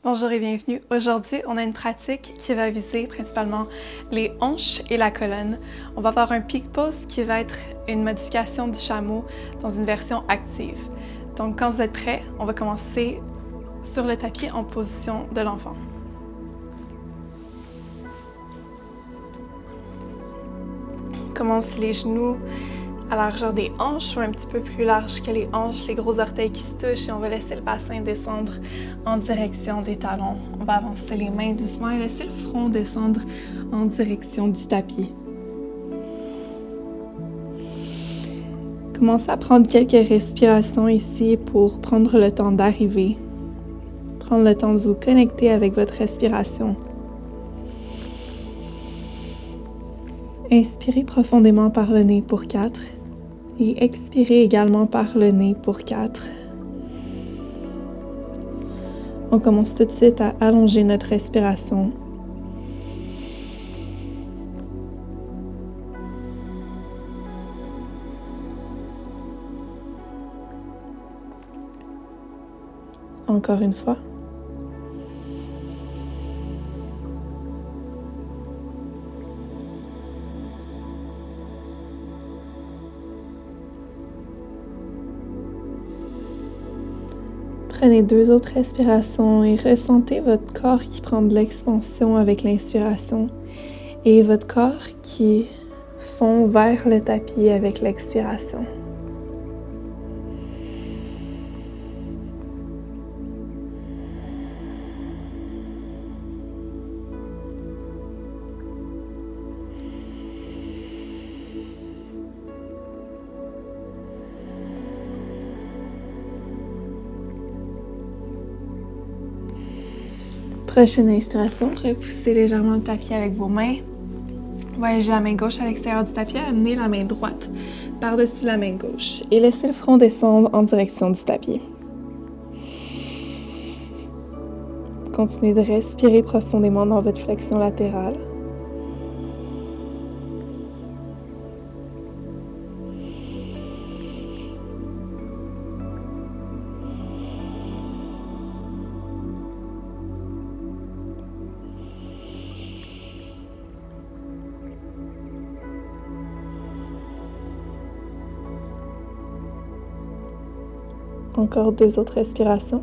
Bonjour et bienvenue. Aujourd'hui, on a une pratique qui va viser principalement les hanches et la colonne. On va avoir un peak pose qui va être une modification du chameau dans une version active. Donc, quand vous êtes prêts, on va commencer sur le tapis en position de l'enfant. On commence les genoux à la largeur des hanches ou un petit peu plus large que les hanches, les gros orteils qui se touchent et on va laisser le bassin descendre en direction des talons. On va avancer les mains doucement et laisser le front descendre en direction du tapis. Commencez à prendre quelques respirations ici pour prendre le temps d'arriver. Prendre le temps de vous connecter avec votre respiration. Inspirez profondément par le nez pour 4. Et expirez également par le nez pour 4. On commence tout de suite à allonger notre respiration. Encore une fois. Prenez 2 autres respirations et ressentez votre corps qui prend de l'expansion avec l'inspiration et votre corps qui fond vers le tapis avec l'expiration. Prochaine inspiration, repoussez légèrement le tapis avec vos mains. Voyagez la main gauche à l'extérieur du tapis, amenez la main droite par-dessus la main gauche et laissez le front descendre en direction du tapis. Continuez de respirer profondément dans votre flexion latérale. Encore 2 autres respirations.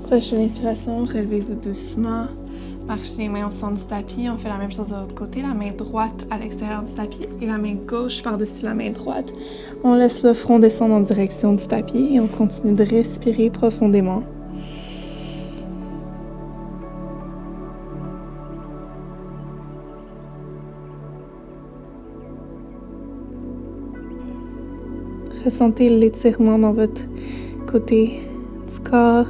Prochaine inspiration, relevez-vous doucement. Marchez les mains au centre du tapis. On fait la même chose de l'autre côté. La main droite à l'extérieur du tapis et la main gauche par-dessus la main droite. On laisse le front descendre en direction du tapis et on continue de respirer profondément. Ressentez l'étirement dans votre côté du corps.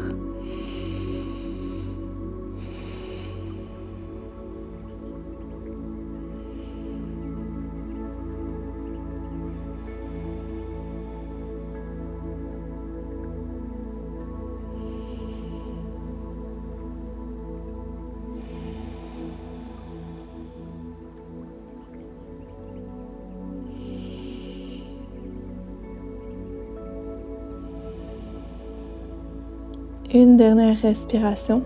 Une dernière respiration.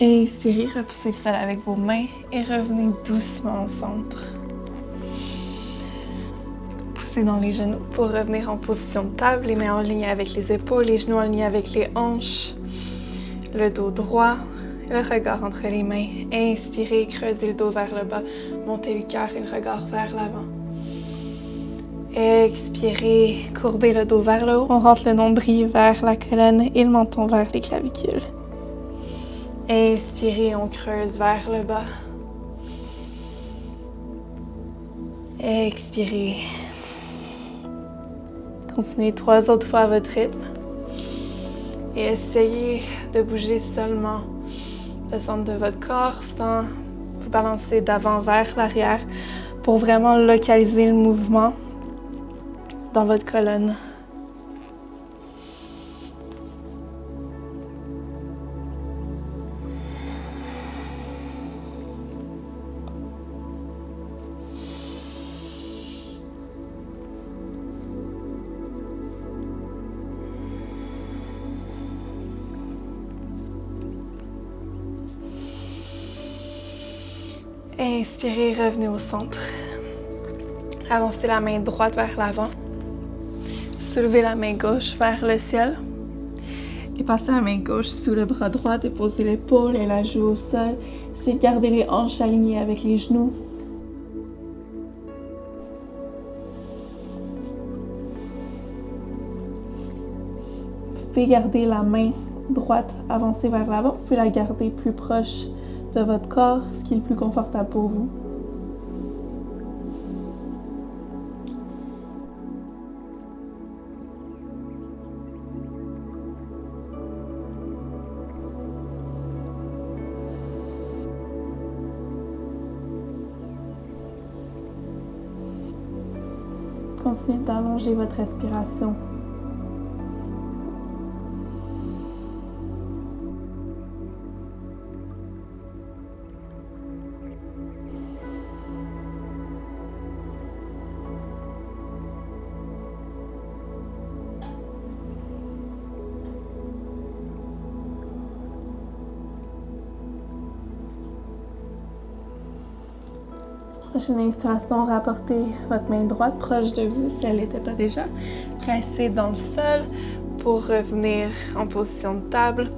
Inspirez, repoussez le sol avec vos mains et revenez doucement au centre. Poussez dans les genoux pour revenir en position de table, les mains en ligne avec les épaules, les genoux en ligne avec les hanches, le dos droit. Le regard entre les mains. Inspirez, creusez le dos vers le bas. Montez le cœur et le regard vers l'avant. Expirez, courbez le dos vers le haut. On rentre le nombril vers la colonne et le menton vers les clavicules. Inspirez, on creuse vers le bas. Expirez. Continuez 3 autres fois à votre rythme. Et essayez de bouger seulement le centre de votre corps sans vous balancer d'avant vers l'arrière pour vraiment localiser le mouvement dans votre colonne. Inspirez, revenez au centre. Avancez la main droite vers l'avant. Soulevez la main gauche vers le ciel. Et passez la main gauche sous le bras droit. Déposez l'épaule et la joue au sol. C'est garder les hanches alignées avec les genoux. Vous pouvez garder la main droite avancée vers l'avant. Vous pouvez la garder plus proche de votre corps, ce qui est le plus confortable pour vous. Continuez d'allonger votre respiration. Prochaine inspiration, rapportez votre main droite proche de vous si elle n'était pas déjà. Pressez dans le sol pour revenir en position de table.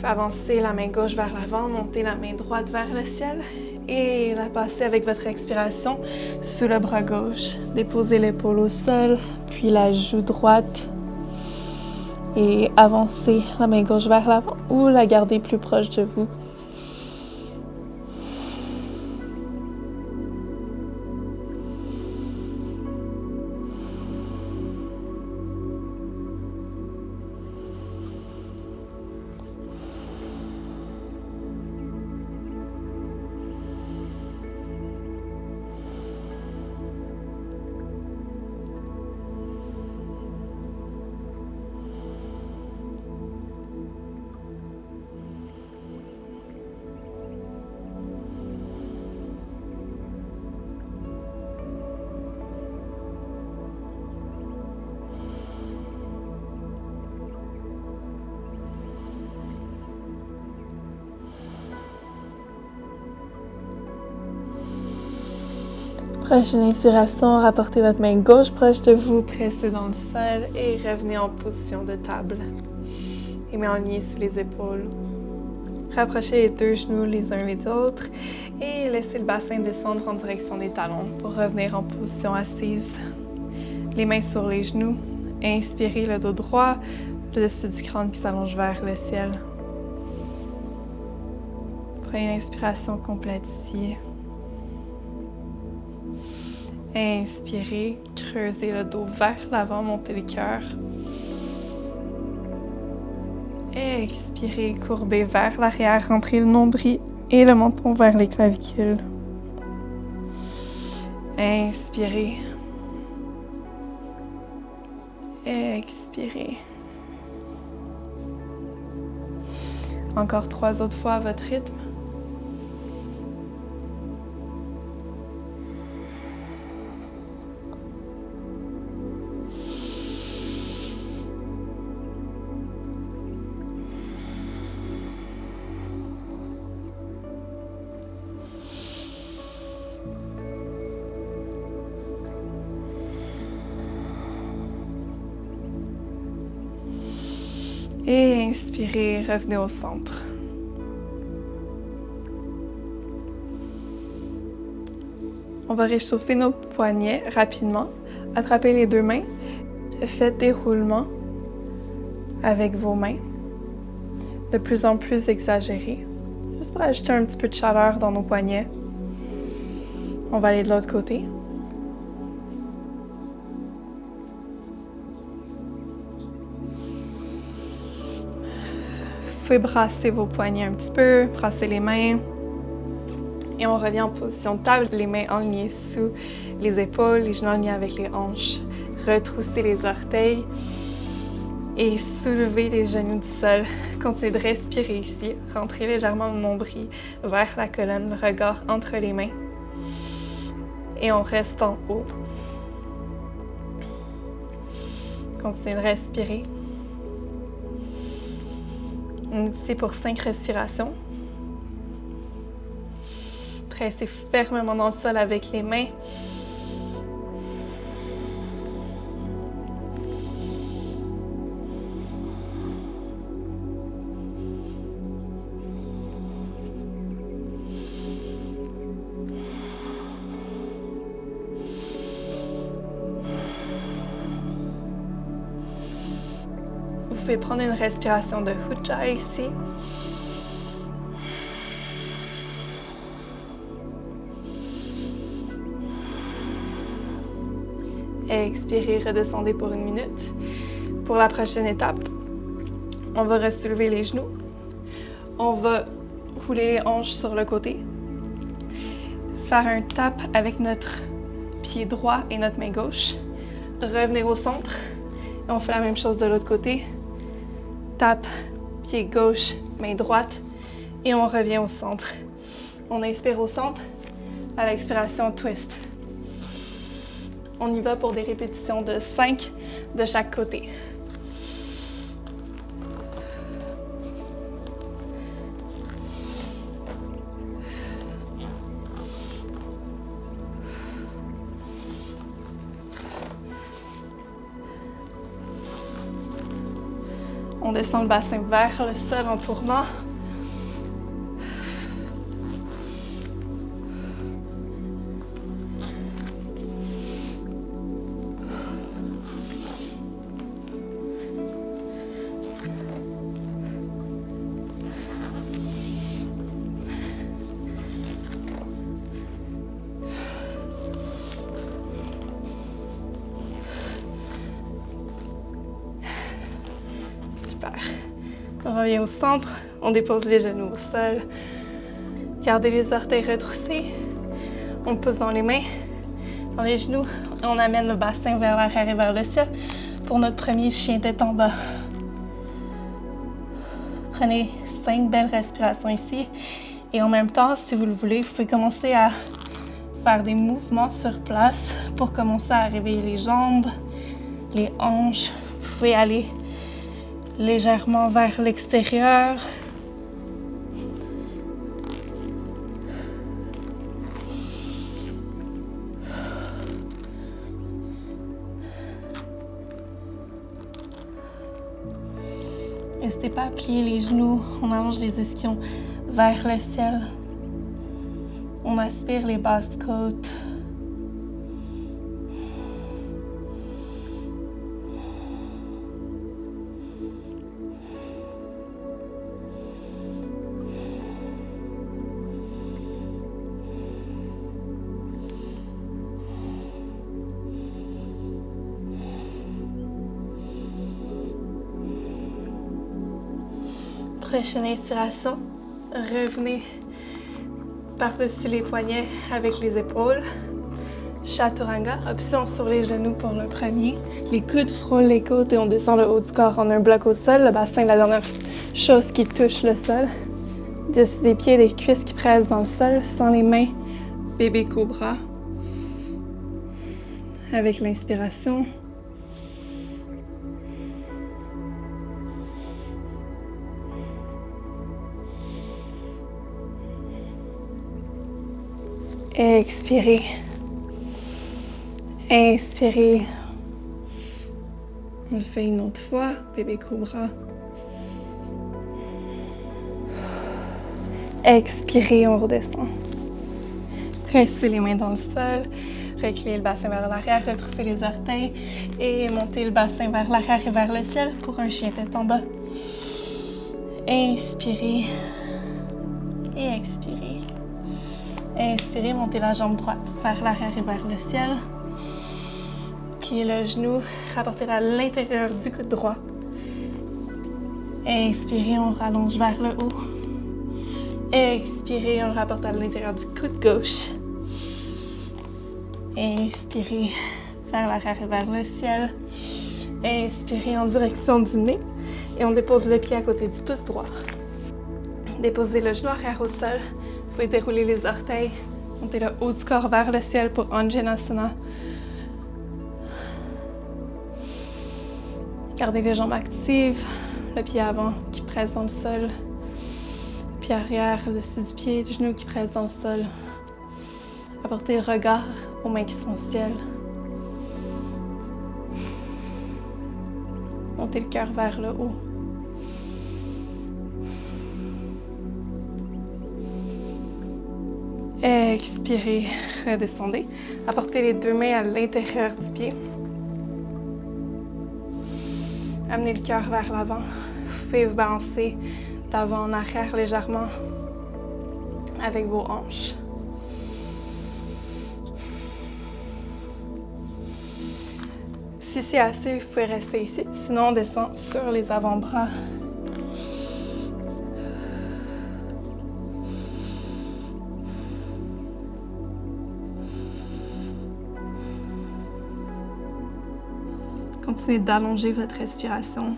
Avancez la main gauche vers l'avant, montez la main droite vers le ciel et la passez avec votre expiration sous le bras gauche. Déposez l'épaule au sol, puis la joue droite et avancez la main gauche vers l'avant ou la gardez plus proche de vous. Prochaine inspiration, rapportez votre main gauche proche de vous, pressez dans le sol et revenez en position de table. Et mains alignées sous les épaules. Rapprochez les deux genoux les uns les autres et laissez le bassin descendre en direction des talons pour revenir en position assise. Les mains sur les genoux. Inspirez le dos droit, le dessus du crâne qui s'allonge vers le ciel. Prenez une inspiration complète ici. Inspirez, creusez le dos vers l'avant, montez le cœur. Expirez, courbez vers l'arrière, rentrez le nombril et le menton vers les clavicules. Inspirez. Expirez. Encore 3 autres fois à votre rythme. Et inspirez, revenez au centre. On va réchauffer nos poignets rapidement. Attrapez les 2 mains. Faites des roulements avec vos mains. De plus en plus exagérés. Juste pour ajouter un petit peu de chaleur dans nos poignets. On va aller de l'autre côté. Vous pouvez brasser vos poignets un petit peu, brasser les mains. Et on revient en position de table, les mains alignées sous les épaules, les genoux alignés avec les hanches. Retrousser les orteils et soulever les genoux du sol. Continuez de respirer ici. Rentrez légèrement le nombril vers la colonne, le regard entre les mains. Et on reste en haut. Continuez de respirer. On est ici pour 5 respirations. Pressez fermement dans le sol avec les mains. Vous pouvez prendre une respiration de Ujjayi ici. Expirez, redescendez pour 1 minute. Pour la prochaine étape, on va ressoulever les genoux. On va rouler les hanches sur le côté. Faire un tap avec notre pied droit et notre main gauche. Revenir au centre. Et on fait la même chose de l'autre côté. Tap, pied gauche, main droite. Et on revient au centre. On inspire au centre. À l'expiration, twist. On y va pour des répétitions de 5 de chaque côté. On descend le bassin vers le sol en tournant. On revient au centre, on dépose les genoux au sol. Gardez les orteils retroussés. On pousse dans les mains, dans les genoux. On amène le bassin vers l'arrière et vers le ciel pour notre premier chien tête en bas. Prenez 5 belles respirations ici. Et en même temps, si vous le voulez, vous pouvez commencer à faire des mouvements sur place pour commencer à réveiller les jambes, les hanches. Vous pouvez aller légèrement vers l'extérieur. N'hésitez pas à plier les genoux, on allonge les ischions vers le ciel. On aspire les basses côtes. Prochaine inspiration, revenez par-dessus les poignets avec les épaules. Chaturanga, option sur les genoux pour le premier. Les coudes frôlent les côtes et on descend le haut du corps en un bloc au sol. Le bassin, la dernière chose qui touche le sol. Dessus des pieds, des cuisses qui pressent dans le sol. Sans les mains, bébé cobra. Avec l'inspiration. Expirez. Inspirez. On le fait une autre fois, bébé cobra. Expirez, on redescend. Pressez les mains dans le sol. Reculez le bassin vers l'arrière, retroussez les orteils et montez le bassin vers l'arrière et vers le ciel pour un chien tête en bas. Inspirez et expirez. Inspirez, montez la jambe droite vers l'arrière et vers le ciel. Puis le genou, rapportez-le à l'intérieur du coude droit. Inspirez, on rallonge vers le haut. Expirez, on le rapporte à l'intérieur du coude gauche. Inspirez vers l'arrière et vers le ciel. Inspirez en direction du nez. Et on dépose le pied à côté du pouce droit. Déposez le genou arrière au sol. Vous pouvez dérouler les orteils. Montez le haut du corps vers le ciel pour Anjaneyasana. Gardez les jambes actives. Le pied avant qui presse dans le sol. Pied arrière, le dessus du pied, le genou qui presse dans le sol. Apportez le regard aux mains qui sont au ciel. Montez le cœur vers le haut. Expirez, redescendez. Apportez les deux mains à l'intérieur du pied. Amenez le cœur vers l'avant. Vous pouvez vous balancer d'avant en arrière légèrement avec vos hanches. Si c'est assez, vous pouvez rester ici. Sinon, on descend sur les avant-bras. Continuez d'allonger votre respiration.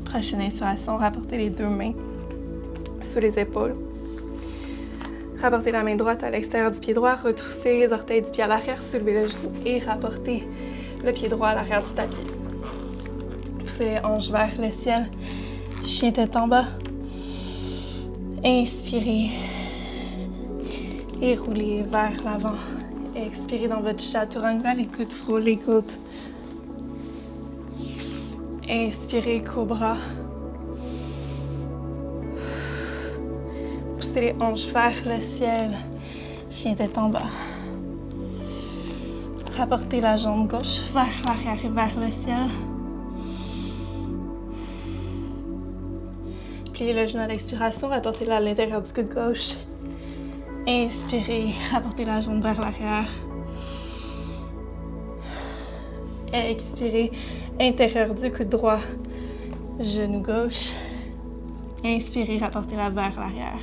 Prochaine inspiration, rapportez les deux mains sous les épaules. Rapportez la main droite à l'extérieur du pied droit, retroussez les orteils du pied à l'arrière, soulevez le genou et rapportez le pied droit à l'arrière du tapis. Poussez les hanches vers le ciel, chien tête en bas. Inspirez et roulez vers l'avant. Expirez dans votre chaturanga, les coudes frôlent les côtes. Inspirez, cobra. Poussez les hanches vers le ciel. Chien tête en bas. Rapportez la jambe gauche vers l'arrière et vers le ciel. Pliez le genou à l'expiration, rapportez-le à l'intérieur du coude gauche. Inspirez, rapportez la jambe vers l'arrière. Expirez, intérieur du coude droit, genou gauche. Inspirez, rapportez-la vers l'arrière.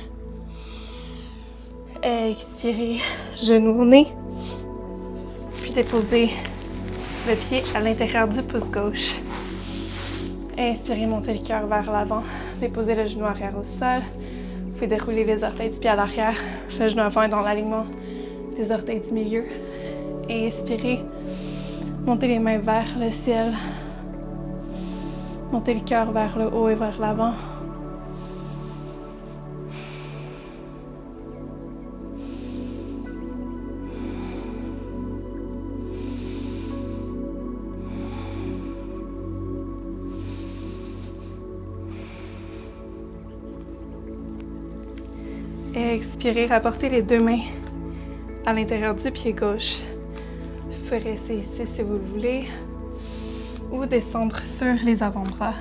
Expirez, genou au nez. Puis déposez le pied à l'intérieur du pouce gauche. Inspirez, montez le cœur vers l'avant. Déposez le genou arrière au sol. Vous pouvez dérouler les orteils du pied à l'arrière. Le genou avant est dans l'alignement des orteils du milieu. Inspirez. Montez les mains vers le ciel. Montez le cœur vers le haut et vers l'avant. Expirez, rapportez les deux mains à l'intérieur du pied gauche. Vous pouvez rester ici si vous le voulez ou descendre sur les avant-bras.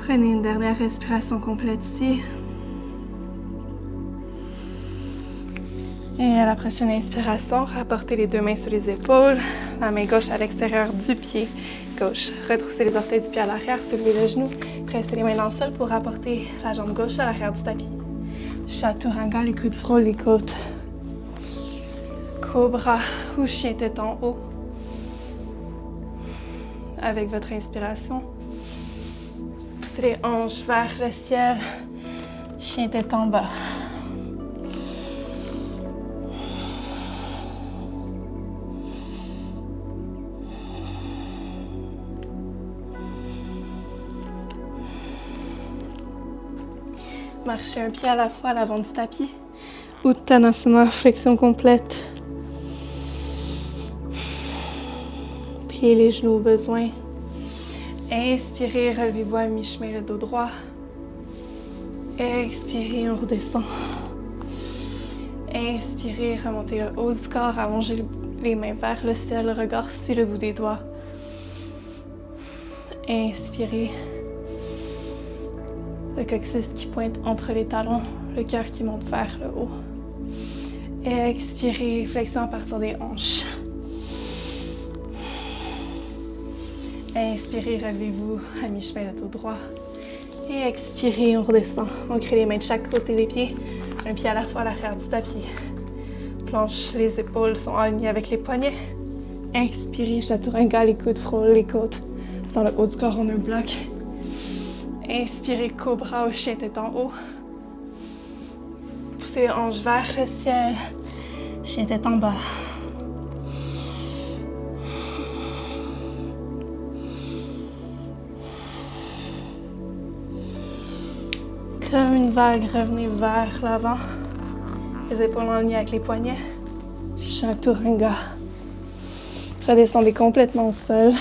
Prenez une dernière respiration complète ici. Et à la prochaine inspiration, rapportez les deux mains sur les épaules, la main gauche à l'extérieur du pied gauche. Retroussez les orteils du pied à l'arrière, soulevez le genou, pressez les mains dans le sol pour rapporter la jambe gauche à l'arrière du tapis. Chaturanga, les coudes frôlent les côtes. Cobra ou chien tête en haut. Avec votre inspiration, Poussez les hanches vers le ciel. Chien tête en bas. Marchez un pied à la fois à l'avant du tapis. Uttanasana, flexion complète. Pliez les genoux au besoin. Inspirez, relevez-vous à mi-chemin le dos droit. Expirez, on redescend. Inspirez, remontez le haut du corps, allongez les mains vers le ciel, le regard suit le bout des doigts. Inspirez. Le coccyx qui pointe entre les talons, le cœur qui monte vers le haut. Expirez, flexion à partir des hanches. Inspirez, relevez-vous à mi-chemin le dos droit. Et expirez, on redescend. On crée les mains de chaque côté des pieds, un pied à la fois à l'arrière du tapis. Planche, les épaules sont alignées avec les poignets. Inspirez, chaturanga, les coudes frôlent les côtes. Dans le haut du corps, on a un bloc. Inspirez, cobra au chien tête en haut. Poussez les hanches vers le ciel. Chien tête en bas. Comme une vague, revenez vers l'avant. Les épaules en ligne avec les poignets. Chaturanga. Redescendez complètement au sol.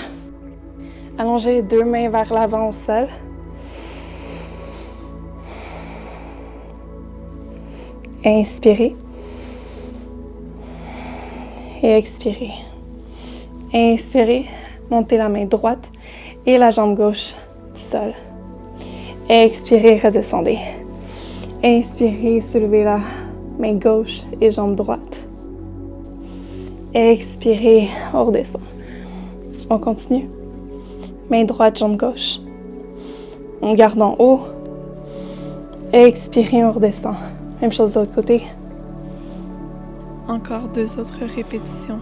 Allongez les deux mains vers l'avant au sol. Inspirez. Et expirez. Inspirez, montez la main droite et la jambe gauche du sol. Expirez, redescendez. Inspirez, soulevez la main gauche et jambe droite. Expirez, on redescend. On continue. Main droite, jambe gauche. On garde en haut. Expirez, on redescend. Même chose de l'autre côté. Encore 2 autres répétitions.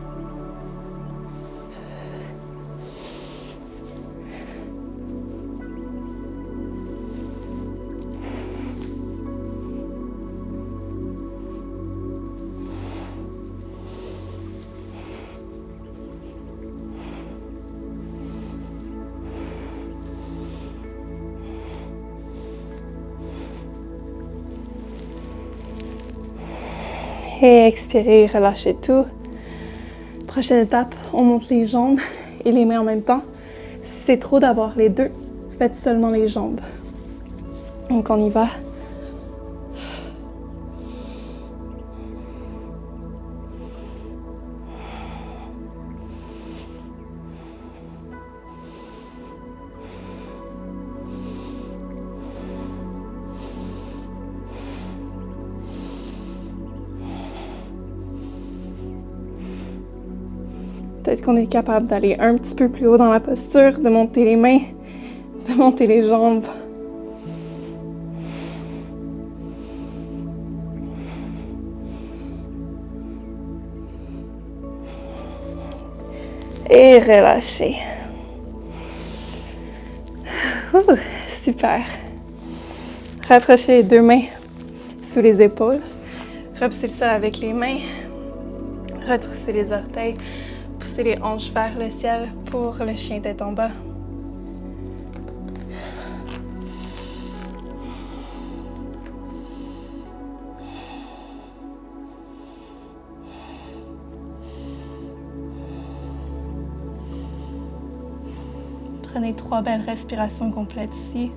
Et expirez, relâchez tout. Prochaine étape, on monte les jambes et les mains en même temps. Si c'est trop d'avoir les deux, faites seulement les jambes. Donc on y va. Peut-être qu'on est capable d'aller un petit peu plus haut dans la posture, de monter les mains, de monter les jambes. Et relâchez. Ouh, super. Rapprochez les deux mains sous les épaules. Repoussez le sol avec les mains. Retroussez les orteils. Poussez les hanches vers le ciel pour le chien tête en bas. Prenez 3 belles respirations complètes ici.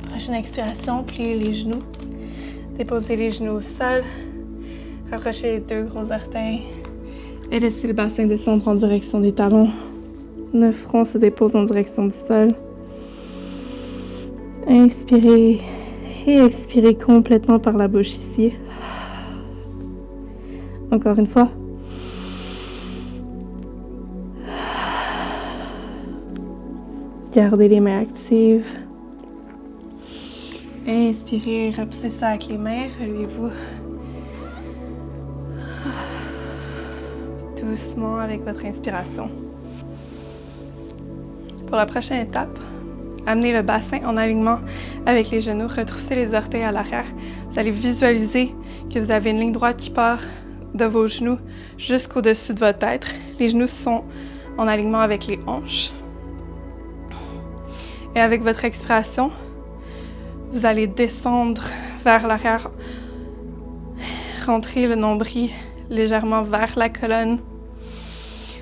Prochaine expiration, pliez les genoux. Déposez les genoux au sol. Rapprochez les 2 gros orteils. Et laissez le bassin descendre en direction des talons. Le front se dépose en direction du sol. Inspirez et expirez complètement par la bouche ici. Encore une fois. Gardez les mains actives. Inspirez, repoussez ça avec les mains, relevez-vous. Doucement avec votre inspiration. Pour la prochaine étape, amenez le bassin en alignement avec les genoux, retroussez les orteils à l'arrière. Vous allez visualiser que vous avez une ligne droite qui part de vos genoux jusqu'au-dessus de votre tête. Les genoux sont en alignement avec les hanches. Et avec votre expiration, vous allez descendre vers l'arrière, rentrer le nombril légèrement vers la colonne.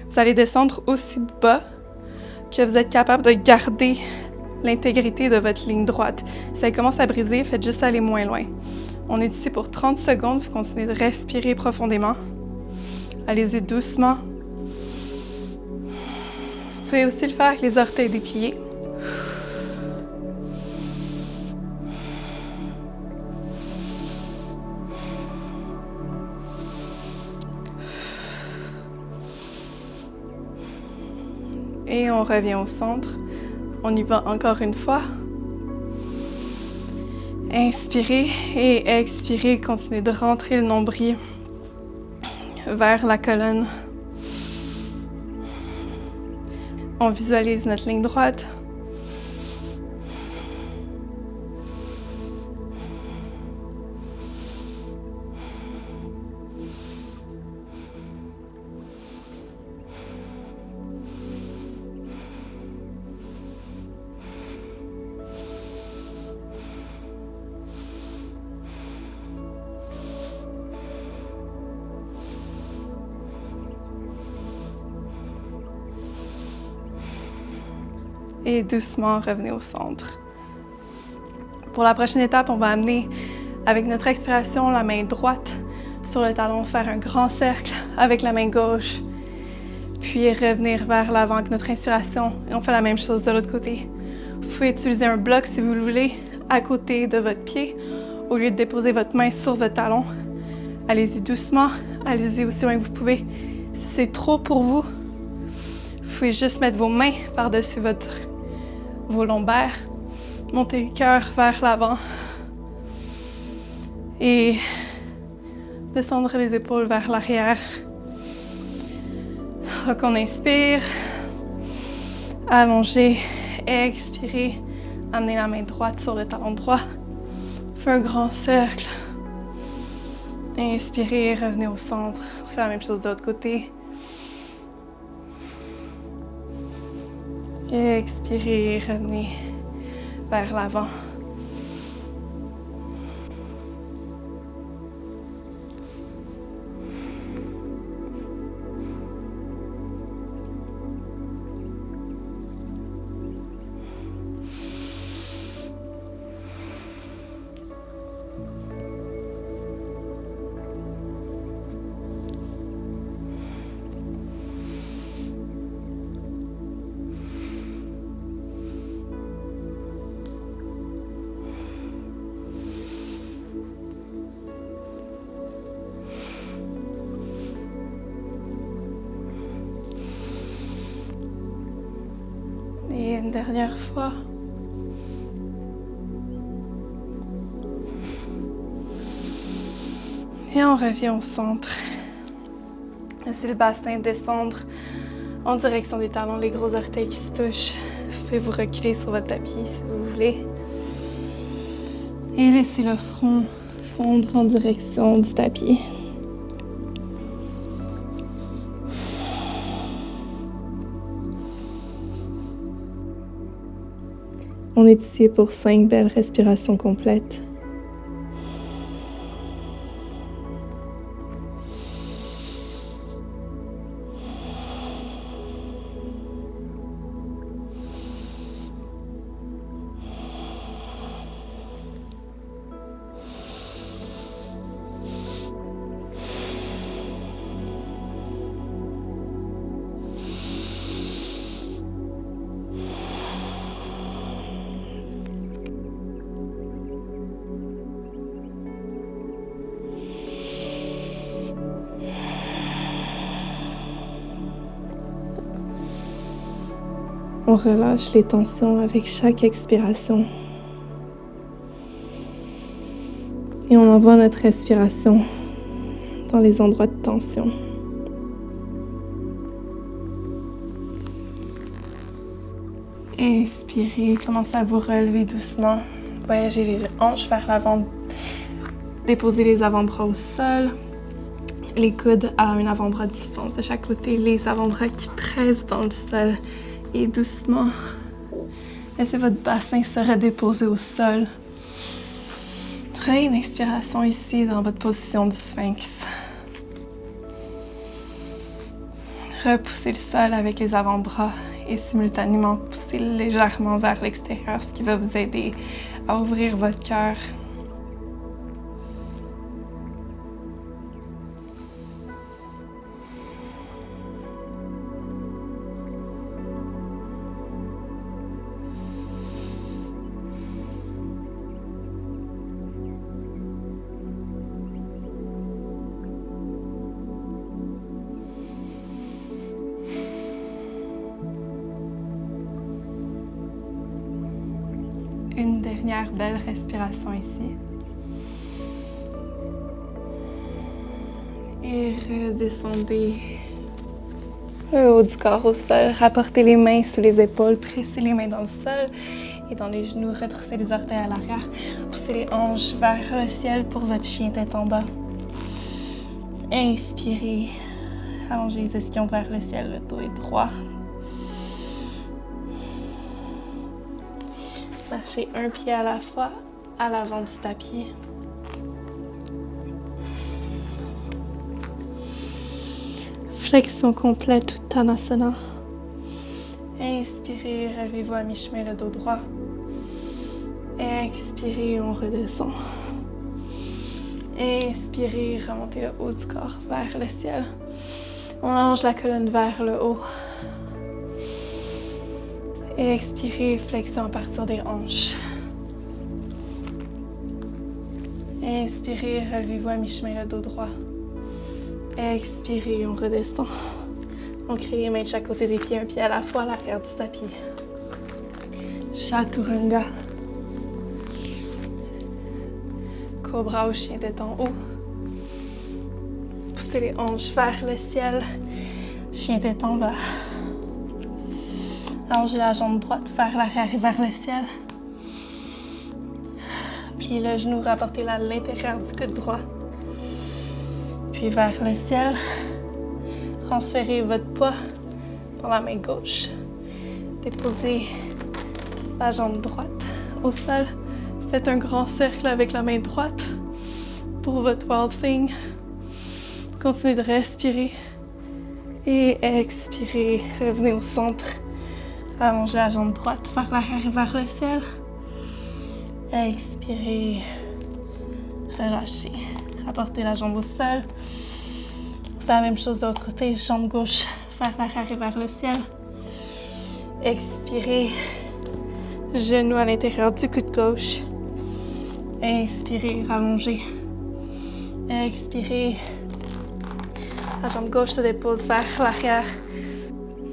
Vous allez descendre aussi bas que vous êtes capable de garder l'intégrité de votre ligne droite. Si elle commence à briser, faites juste aller moins loin. On est ici pour 30 secondes, vous continuez de respirer profondément. Allez-y doucement. Vous pouvez aussi le faire avec les orteils dépliés. Et on revient au centre. On y va encore une fois. Inspirez et expirez. Continuez de rentrer le nombril vers la colonne. On visualise notre ligne droite. Et doucement, revenez au centre. Pour la prochaine étape, on va amener, avec notre expiration, la main droite sur le talon, faire un grand cercle avec la main gauche, puis revenir vers l'avant avec notre inspiration. Et on fait la même chose de l'autre côté. Vous pouvez utiliser un bloc, si vous le voulez, à côté de votre pied, au lieu de déposer votre main sur votre talon. Allez-y doucement, allez-y aussi loin que vous pouvez. Si c'est trop pour vous, vous pouvez juste mettre vos mains par-dessus vos lombaires, montez le cœur vers l'avant et descendre les épaules vers l'arrière. Donc on inspire, allongez, expirez, amenez la main droite sur le talon droit, faites un grand cercle, inspirez, revenez au centre, faites la même chose de l'autre côté. Expirez, revenez vers l'avant. Et une dernière fois. Et on revient au centre. Laissez le bassin descendre en direction des talons, les gros orteils qui se touchent. Vous pouvez vous reculer sur votre tapis si vous voulez. Et laissez le front fondre en direction du tapis. On est ici pour 5 belles respirations complètes. On relâche les tensions avec chaque expiration. Et on envoie notre respiration dans les endroits de tension. Inspirez, commencez à vous relever doucement. Voyagez les hanches vers l'avant. Déposez les avant-bras au sol. Les coudes à un avant-bras de distance de chaque côté. Les avant-bras qui pressent dans le sol. Et doucement, laissez votre bassin se redéposer au sol. Prenez une expiration ici dans votre position du sphinx. Repoussez le sol avec les avant-bras et simultanément poussez légèrement vers l'extérieur, ce qui va vous aider à ouvrir votre cœur. Une dernière belle respiration ici. Et redescendez le haut du corps au sol. Rapportez les mains sous les épaules, pressez les mains dans le sol et dans les genoux. Retroussez les orteils à l'arrière. Poussez les hanches vers le ciel pour votre chien tête en bas. Inspirez. Allongez les ischions vers le ciel. Le dos est droit. Marchez un pied à la fois à l'avant du tapis. Flexion complète, Uttanasana. Inspirez, relevez-vous à mi-chemin, le dos droit. Expirez, on redescend. Inspirez, remontez le haut du corps vers le ciel. On allonge la colonne vers le haut. Expirez, flexion à partir des hanches. Inspirez, relevez-vous à mi-chemin, le dos droit. Expirez, on redescend. On crée les mains de chaque côté des pieds, un pied à la fois à l'arrière du tapis. Chaturanga. Cobra au chien tête en haut. Poussez les hanches vers le ciel. Chien tête en bas. Allongez la jambe droite vers l'arrière et vers le ciel. Puis le genou, rapportez-le à l'intérieur du coude droit. Puis vers le ciel. Transférez votre poids dans la main gauche. Déposez la jambe droite au sol. Faites un grand cercle avec la main droite pour votre Wild Thing. Continuez de respirer et expirez. Revenez au centre. Allongez la jambe droite vers l'arrière et vers le ciel. Expirez. Relâchez. Rapportez la jambe au sol. Faites la même chose de l'autre côté. Jambe gauche vers l'arrière et vers le ciel. Expirez. Genou à l'intérieur du coude gauche. Inspirez, rallongez. Expirez. La jambe gauche se dépose vers l'arrière.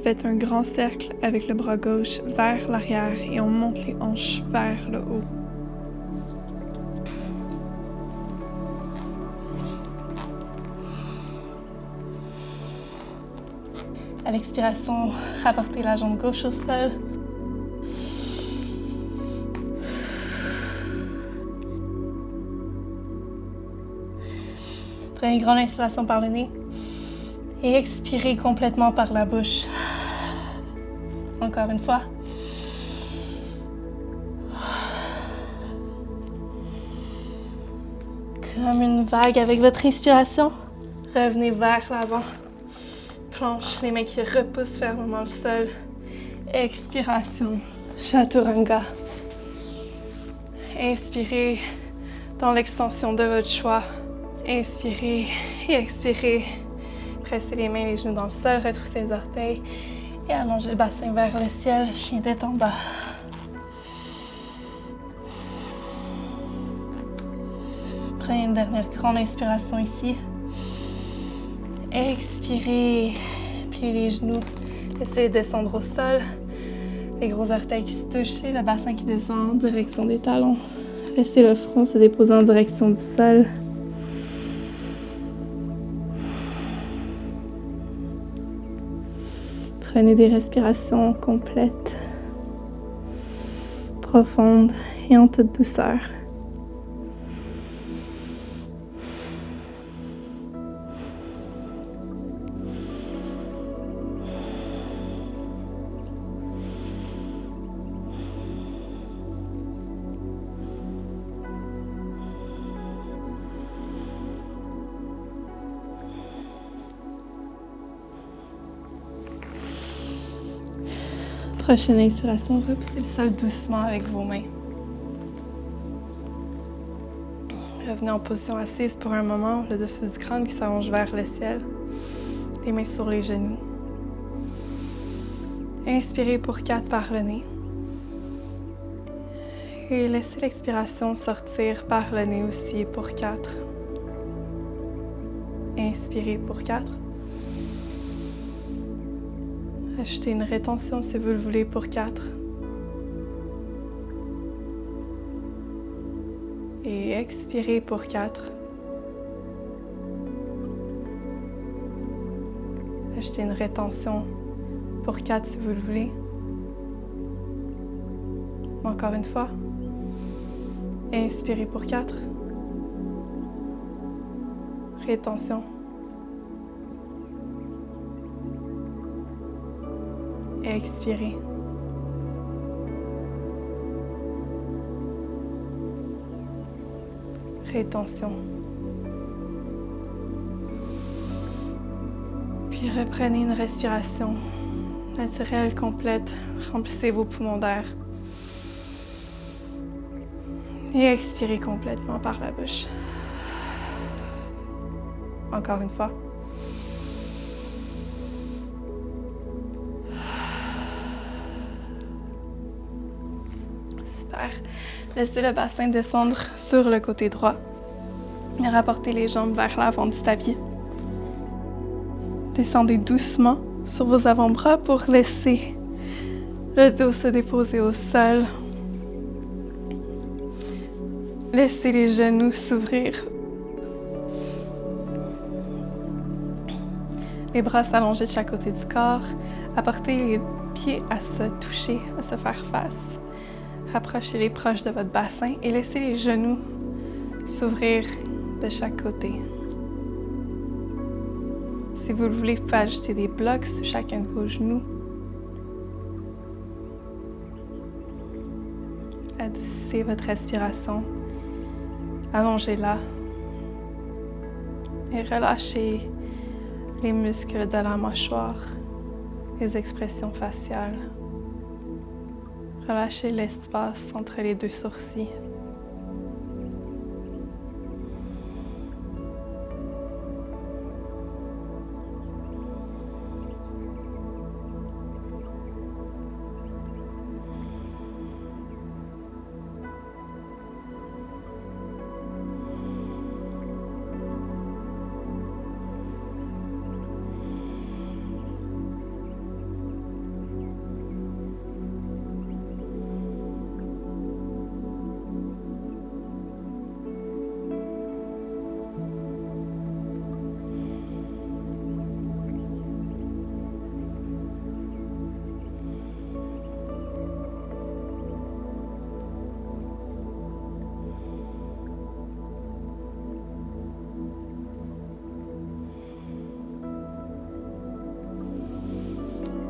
Faites un grand cercle avec le bras gauche vers l'arrière et on monte les hanches vers le haut. À l'expiration, rapportez la jambe gauche au sol. Prenez une grande inspiration par le nez et expirez complètement par la bouche. Encore une fois. Comme une vague avec votre inspiration, revenez vers l'avant. Planche, les mains qui repoussent fermement le sol. Expiration, Chaturanga. Inspirez dans l'extension de votre choix. Inspirez et expirez. Pressez les mains et les genoux dans le sol, retroussez les orteils et allongez le bassin vers le ciel, chien tête en bas. Prenez une dernière grande inspiration ici. Expirez, pliez les genoux, laissez-les descendre au sol. Les gros orteils qui se touchent et le bassin qui descend en direction des talons. Laissez le front se déposer en direction du sol. Prenez des respirations complètes, profondes et en toute douceur. Prochaine inspiration, repoussez le sol doucement avec vos mains. Revenez en position assise pour un moment, le dessus du crâne qui s'allonge vers le ciel. Les mains sur les genoux. Inspirez pour 4 par le nez. Et laissez l'expiration sortir par le nez aussi pour 4. Inspirez pour 4. Ajoutez une rétention si vous le voulez pour 4. Et expirez pour 4. Ajoutez une rétention pour 4 si vous le voulez. Encore une fois. Inspirez pour 4. Rétention. Expirez. Rétention. Puis reprenez une respiration naturelle, complète. Remplissez vos poumons d'air. Et expirez complètement par la bouche. Encore une fois. Super. Laissez le bassin descendre sur le côté droit. Rapportez les jambes vers l'avant du tapis. Descendez doucement sur vos avant-bras pour laisser le dos se déposer au sol. Laissez les genoux s'ouvrir. Les bras s'allonger de chaque côté du corps. Apportez les pieds à se toucher, à se faire face. Rapprochez-les proches de votre bassin et laissez les genoux s'ouvrir de chaque côté. Si vous le voulez, vous pouvez ajouter des blocs sous chacun de vos genoux. Adoucissez votre respiration. Allongez-la. Et relâchez les muscles de la mâchoire, les expressions faciales. Relâchez l'espace entre les deux sourcils.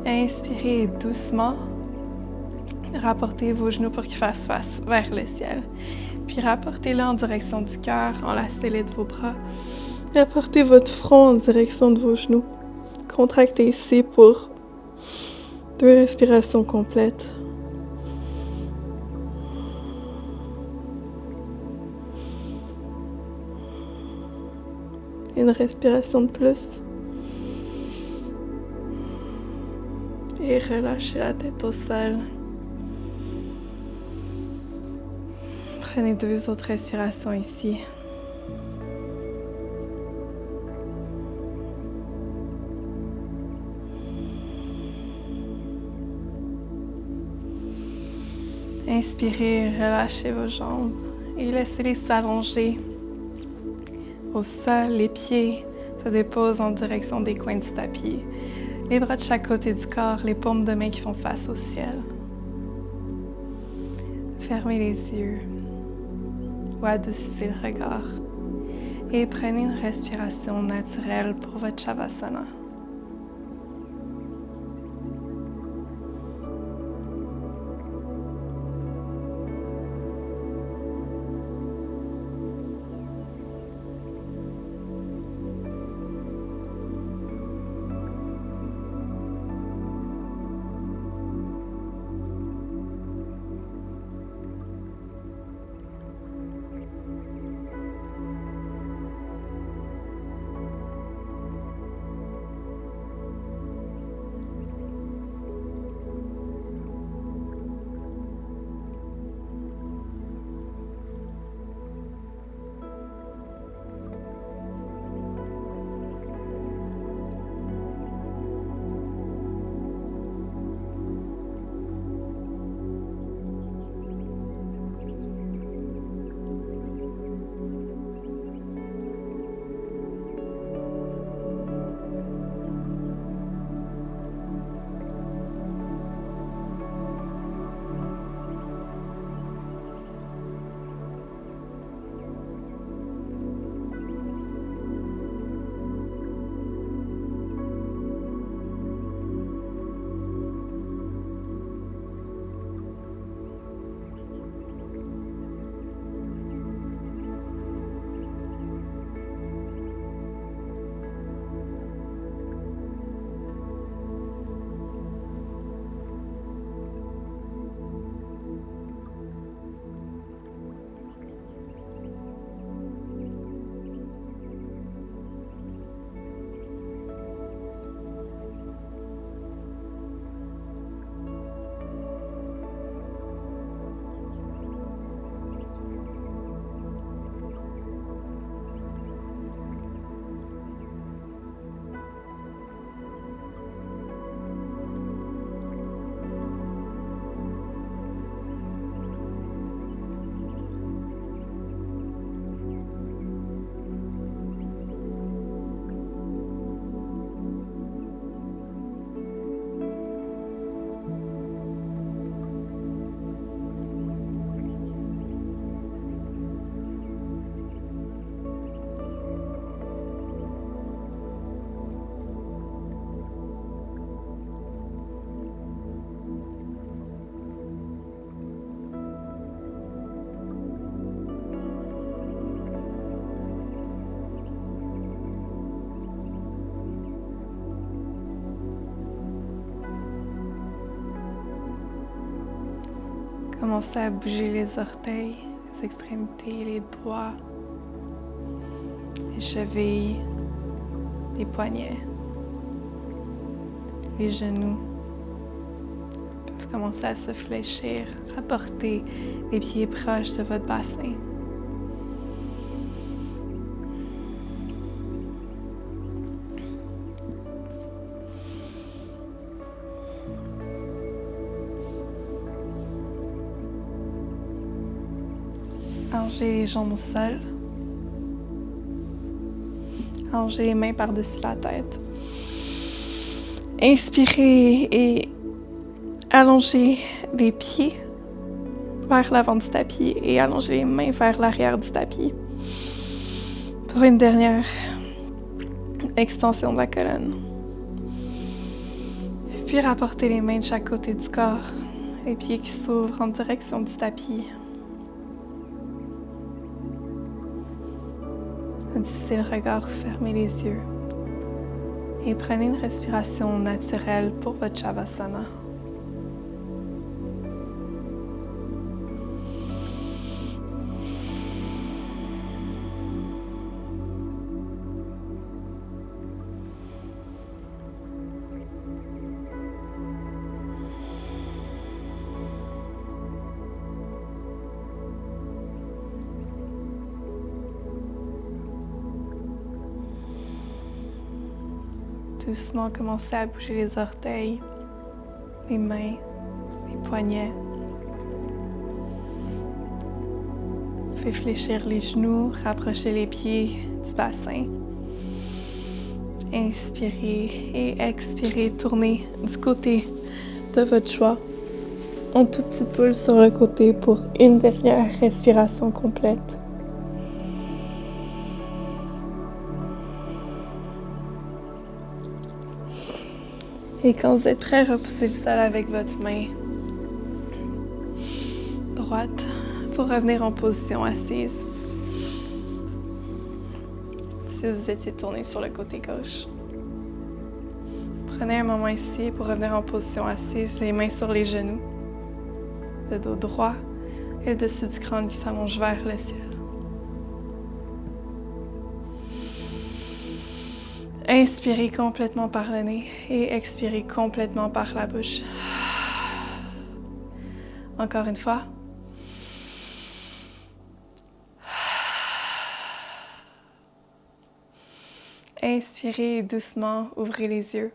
Inspirez doucement. Rapportez vos genoux pour qu'ils fassent face vers le ciel. Puis rapportez-les en direction du cœur, enlacez-les de vos bras. Rapportez votre front en direction de vos genoux. Contractez ici pour 2 respirations complètes. Une respiration de plus. Et relâchez la tête au sol. Prenez 2 autres respirations ici. Inspirez, relâchez vos jambes et laissez-les s'allonger. Au sol, les pieds se déposent en direction des coins du tapis. Les bras de chaque côté du corps, les paumes de main qui font face au ciel. Fermez les yeux ou adoucissez le regard et prenez une respiration naturelle pour votre Shavasana. Commencez à bouger les orteils, les extrémités, les doigts, les chevilles, les poignets, les genoux. Peuvent commencer à se fléchir, rapporter les pieds proches de votre bassin. Allongez les jambes au sol. Allongez les mains par-dessus la tête. Inspirez et allongez les pieds vers l'avant du tapis et allongez les mains vers l'arrière du tapis. Pour une dernière extension de la colonne. Puis rapportez les mains de chaque côté du corps, les pieds qui s'ouvrent en direction du tapis. Adoucissez le regard, fermez les yeux et prenez une respiration naturelle pour votre Shavasana. Doucement, commencez à bouger les orteils, les mains, les poignets, Faites fléchir les genoux, rapprochez les pieds du bassin. Inspirez et expirez, tournez du côté de votre choix. En toute petite boule sur le côté pour une dernière respiration complète. Et quand vous êtes prêt, repoussez le sol avec votre main droite pour revenir en position assise. Si vous étiez tourné sur le côté gauche. Prenez un moment ici pour revenir en position assise, les mains sur les genoux, le dos droit et le dessus du crâne qui s'allonge vers le ciel. Inspirez complètement par le nez et expirez complètement par la bouche. Encore une fois. Inspirez et doucement, ouvrez les yeux.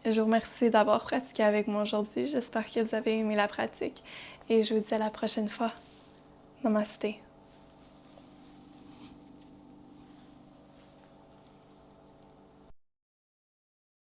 Je vous remercie d'avoir pratiqué avec moi aujourd'hui. J'espère que vous avez aimé la pratique et je vous dis à la prochaine fois. Namasté.